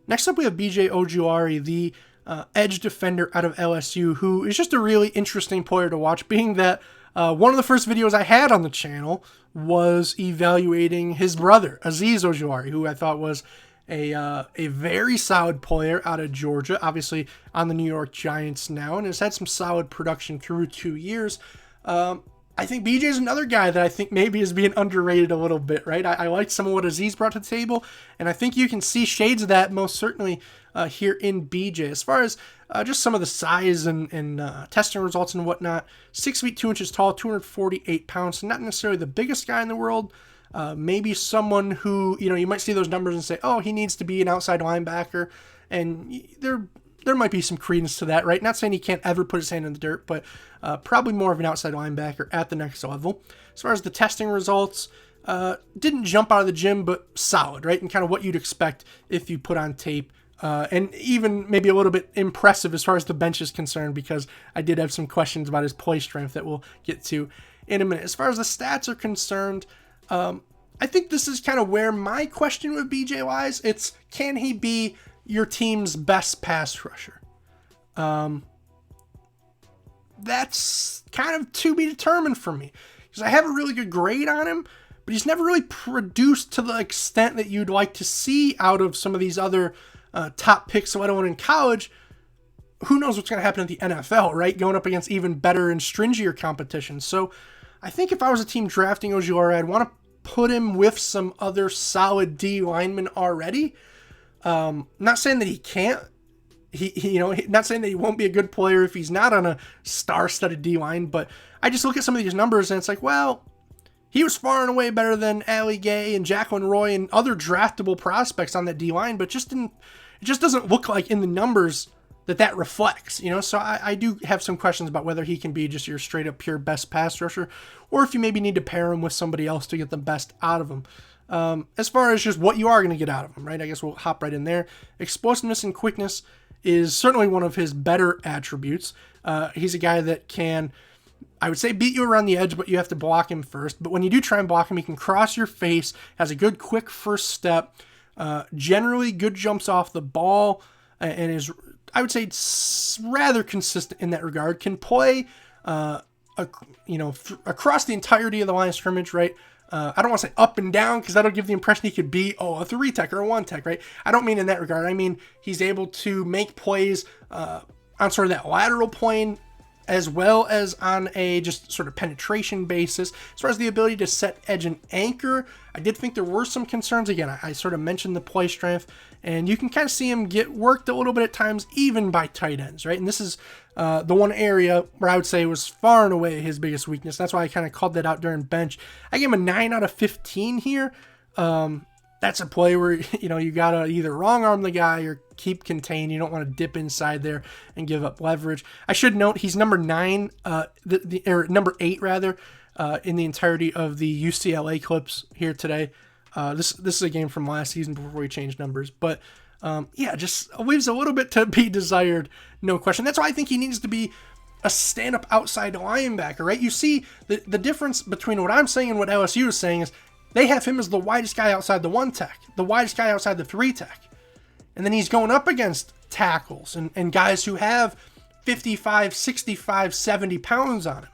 Next up, we have BJ Ojulari, the edge defender out of LSU, who is just a really interesting player to watch, being that one of the first videos I had on the channel was evaluating his brother, Azeez Ojulari, who I thought was a very solid player out of Georgia, obviously on the New York Giants now, and has had some solid production through 2 years. I think BJ is another guy that I think maybe is being underrated a little bit, right? I like some of what Azeez brought to the table, and I think you can see shades of that most certainly here in BJ. As far as just some of the size and testing results and whatnot, 6 feet 2 inches tall, 248 pounds, not necessarily the biggest guy in the world. Maybe someone who, you might see those numbers and say, oh, he needs to be an outside linebacker, and there might be some credence to that, right? Not saying he can't ever put his hand in the dirt, but probably more of an outside linebacker at the next level. As far as the testing results, didn't jump out of the gym, but solid, right? And kind of what you'd expect if you put on tape. And even maybe a little bit impressive as far as the bench is concerned, because I did have some questions about his play strength that we'll get to in a minute. As far as the stats are concerned, I think this is kind of where my question with BJ lies. It's, can he be your team's best pass rusher? That's kind of to be determined for me, because I have a really good grade on him, but he's never really produced to the extent that you'd like to see out of some of these other top picks, let alone in college. Who knows what's going to happen at the NFL, right? Going up against even better and stringier competition. So I think if I was a team drafting Ojulari, I'd want to put him with some other solid D linemen already. Not saying that he can't. Not saying that he won't be a good player if he's not on a star-studded D-line, but I just look at some of these numbers and it's like, well, he was far and away better than Ali Gay and Jacqueline Roy and other draftable prospects on that D-line, but it just doesn't look like in the numbers that reflects, So I do have some questions about whether he can be just your straight-up pure best pass rusher, or if you maybe need to pair him with somebody else to get the best out of him. As far as just what you are going to get out of him, right? I guess we'll hop right in there. Explosiveness and quickness is certainly one of his better attributes. He's a guy that can, I would say, beat you around the edge, but you have to block him first. But when you do try and block him, he can cross your face, has a good quick first step, generally good jumps off the ball, and is, I would say, rather consistent in that regard. Can play, across the entirety of the line of scrimmage, right? I don't want to say up and down, because that'll give the impression he could be, a 3-tech or a 1-tech, right? I don't mean in that regard. I mean, he's able to make plays on sort of that lateral plane, as well as on a just sort of penetration basis. As far as the ability to set edge and anchor, I did think there were some concerns. Again, I sort of mentioned the play strength, and you can kind of see him get worked a little bit at times, even by tight ends, right? And this is the one area where I would say was far and away his biggest weakness. That's why I kind of called that out during bench. I gave him a 9 out of 15 here. That's a play where, you got to either wrong arm the guy or keep contained. You don't want to dip inside there and give up leverage. I should note he's number 9, or number 8 rather, in the entirety of the UCLA clips here today. This is a game from last season before we changed numbers, but just leaves a little bit to be desired, no question. That's why I think he needs to be a stand-up outside linebacker, right? You see the difference between what I'm saying and what LSU is saying is they have him as the widest guy outside the 1-tech, the widest guy outside the 3-tech. And then he's going up against tackles and guys who have 55, 65, 70 pounds on him.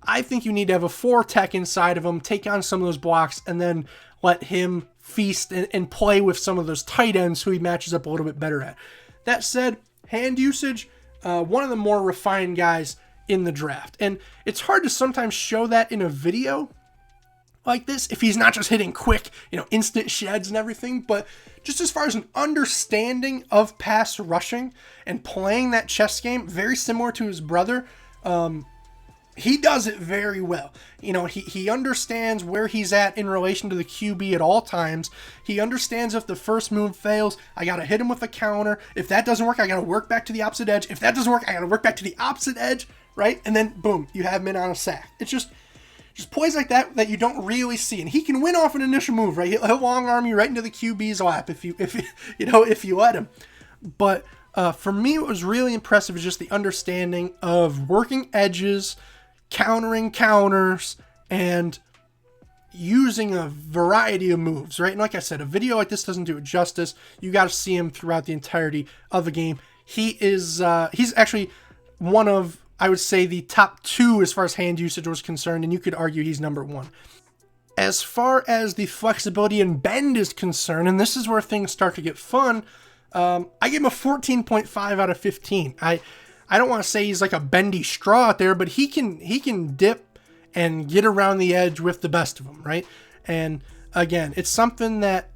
I think you need to have a 4-tech inside of him, take on some of those blocks, and then let him feast and play with some of those tight ends who he matches up a little bit better at. That said, hand usage, one of the more refined guys in the draft. And it's hard to sometimes show that in a video like this if he's not just hitting quick, instant sheds and everything, but just as far as an understanding of pass rushing and playing that chess game, very similar to his brother, he does it very well. He understands where he's at in relation to the QB at all times. He understands if the first move fails, I got to hit him with a counter. If that doesn't work, I got to work back to the opposite edge. If that doesn't work, I got to work back to the opposite edge, right? And then boom, you have him in on a sack. It's just plays like that you don't really see, and he can win off an initial move, right? He'll long arm you right into the QB's lap if you let him. But for me, what was really impressive is just the understanding of working edges, countering counters, and using a variety of moves, right? And like I said, a video like this doesn't do it justice. You got to see him throughout the entirety of the game. He's actually one of, I would say, the top 2 as far as hand usage was concerned, and you could argue he's number 1. As far as the flexibility and bend is concerned, and this is where things start to get fun, I give him a 14.5 out of 15. I don't want to say he's like a bendy straw out there, but he can dip and get around the edge with the best of them, right? And again, it's something that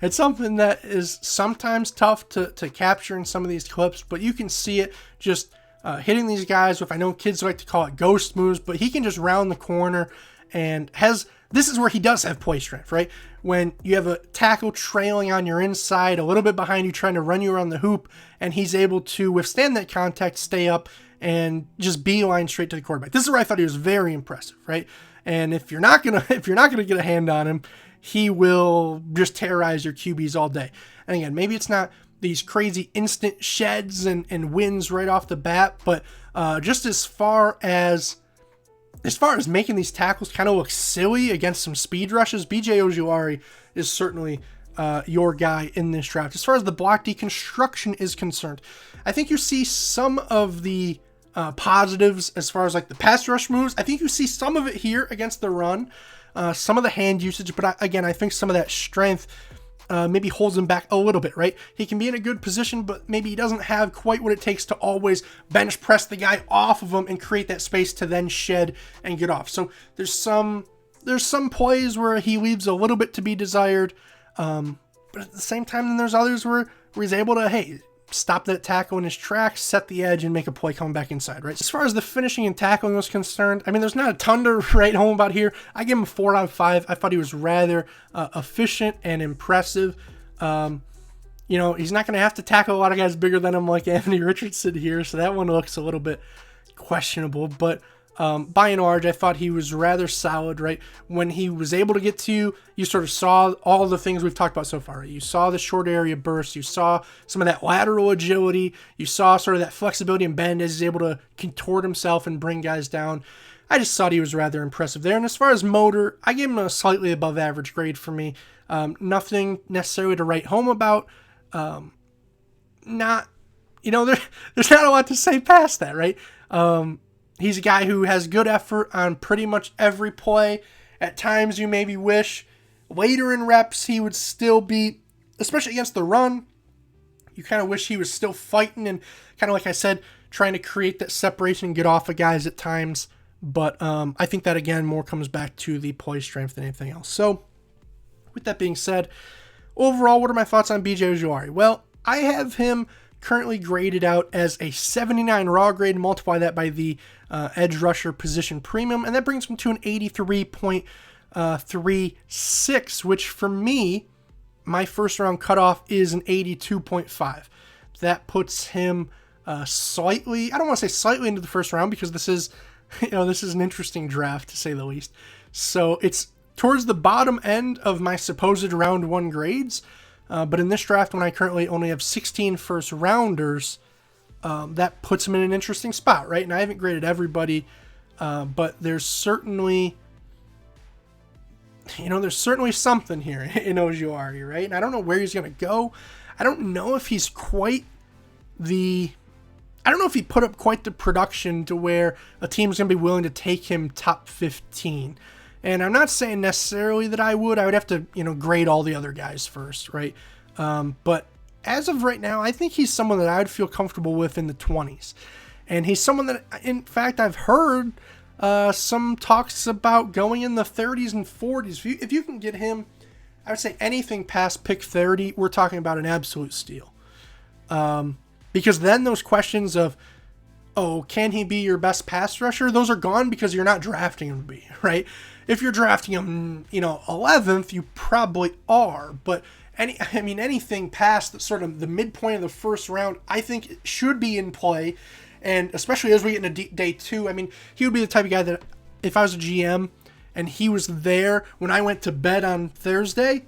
is sometimes tough to capture in some of these clips, but you can see it just hitting these guys with, I know kids like to call it ghost moves, but he can just round the corner and this is where he does have play strength, right? When you have a tackle trailing on your inside, a little bit behind you, trying to run you around the hoop, and he's able to withstand that contact, stay up, and just beeline straight to the quarterback. This is where I thought he was very impressive, right? And if you're not gonna get a hand on him, he will just terrorize your QBs all day. And again, maybe it's not these crazy instant sheds and wins right off the bat, but just as far as making these tackles kind of look silly against some speed rushes, B.J. Ojulari is certainly your guy in this draft. As far as the block deconstruction is concerned, I think you see some of the positives as far as like the pass rush moves. I think you see some of it here against the run, some of the hand usage, but again, I think some of that strength maybe holds him back a little bit, right? He can be in a good position, but maybe he doesn't have quite what it takes to always bench press the guy off of him and create that space to then shed and get off. So there's some plays where he leaves a little bit to be desired, but at the same time, then there's others where he's able to, hey, stop that tackle in his tracks, set the edge, and make a play coming back inside, right? As far as the finishing and tackling was concerned, I mean, there's not a ton to write home about here. I give him a 4 out of 5. I thought he was rather efficient and impressive. He's not going to have to tackle a lot of guys bigger than him like Anthony Richardson here, so that one looks a little bit questionable, but by and large, I thought he was rather solid, right? When he was able to get to you, you sort of saw all the things we've talked about so far, right? You saw the short area burst, you saw some of that lateral agility, you saw sort of that flexibility and bend as he's able to contort himself and bring guys down. I just thought he was rather impressive there. And as far as motor, I gave him a slightly above average grade for me. Nothing necessarily to write home about. There's not a lot to say past that, right? He's a guy who has good effort on pretty much every play. At times, you maybe wish later in reps he would still be, especially against the run, you kind of wish he was still fighting and kind of, like I said, trying to create that separation and get off of guys at times. But I think that, again, more comes back to the play strength than anything else. So, with that being said, overall, what are my thoughts on B.J. Ojulari? Well, I have him currently graded out as a 79 raw grade, multiply that by the edge rusher position premium, and that brings him to an 83.36, which for me, my first round cutoff is an 82.5. That puts him slightly, I don't want to say slightly into the first round, because this is an interesting draft to say the least. So it's towards the bottom end of my supposed round 1 grades. But in this draft, when I currently only have 16 first rounders, that puts him in an interesting spot, right? And I haven't graded everybody, but there's certainly something here in Ojulari, right? And I don't know where he's going to go. I don't know if he put up quite the production to where a team's going to be willing to take him top 15. And I'm not saying necessarily that I would have to, grade all the other guys first, right? But as of right now, I think he's someone that I would feel comfortable with in the 20s. And he's someone that, in fact, I've heard some talks about going in the 30s and 40s. If you can get him, I would say anything past pick 30, we're talking about an absolute steal. Because then those questions of, can he be your best pass rusher? Those are gone because you're not drafting him to be, right? If you're drafting him, 11th, you probably are. But anything past sort of the midpoint of the first round, I think it should be in play. And especially as we get into day 2, he would be the type of guy that if I was a GM and he was there when I went to bed on Thursday,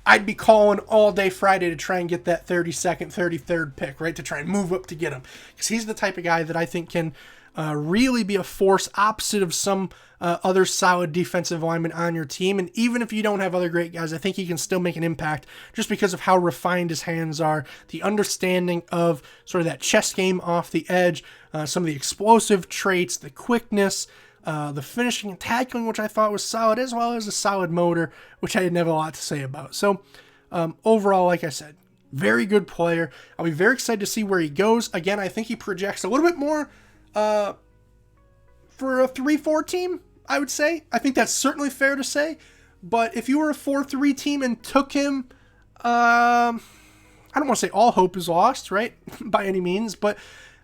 I'd be calling all day Friday to try and get that 32nd, 33rd pick, right? To try and move up to get him. Because he's the type of guy that I think can really be a force opposite of some other solid defensive linemen on your team. And even if you don't have other great guys, I think he can still make an impact just because of how refined his hands are, the understanding of sort of that chess game off the edge, some of the explosive traits, the quickness, the finishing and tackling, which I thought was solid, as well as a solid motor, which I didn't have a lot to say about. So overall, like I said, very good player. I'll be very excited to see where he goes. Again, I think he projects a little bit more for a 3-4 team, I would say. I think that's certainly fair to say. But if you were a 4-3 team and took him, I don't want to say all hope is lost, right? By any means. But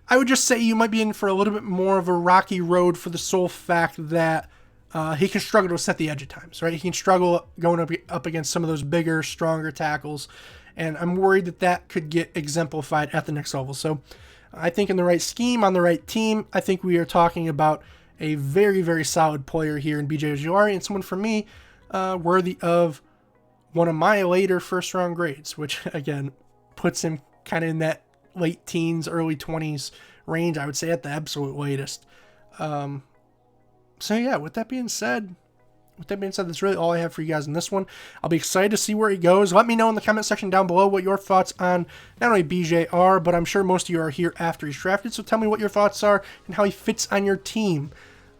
I would just say you might be in for a little bit more of a rocky road for the sole fact that he can struggle to set the edge at times, right? He can struggle going up against some of those bigger, stronger tackles. And I'm worried that that could get exemplified at the next level. So I think in the right scheme, on the right team, I think we are talking about a very, very solid player here in BJ Ojulari, and someone for me worthy of one of my later first-round grades, which, again, puts him kind of in that late teens, early 20s range, I would say, at the absolute latest. So, yeah, with that being said, that's really all I have for you guys in this one. I'll be excited to see where he goes. Let me know in the comment section down below what your thoughts on not only BJ are, but I'm sure most of you are here after he's drafted. So tell me what your thoughts are and how he fits on your team.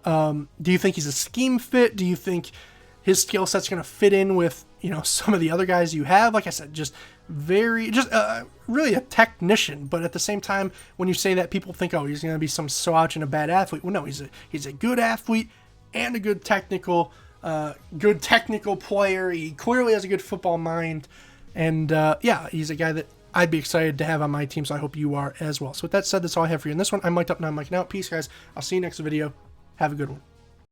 Do you think he's a scheme fit? Do you think his skill set's going to fit in with, some of the other guys you have? Like I said, really a technician. But at the same time, when you say that, people think, oh, he's going to be some slouch and a bad athlete. Well, no, he's a good athlete and a good technical player. He clearly has a good football mind, and he's a guy that I'd be excited to have on my team, so I hope you are as well. So with that said, that's all I have for you in this one. I'm mic'd up, now I'm mic'ing out. Peace, guys. I'll see you next video. Have a good one.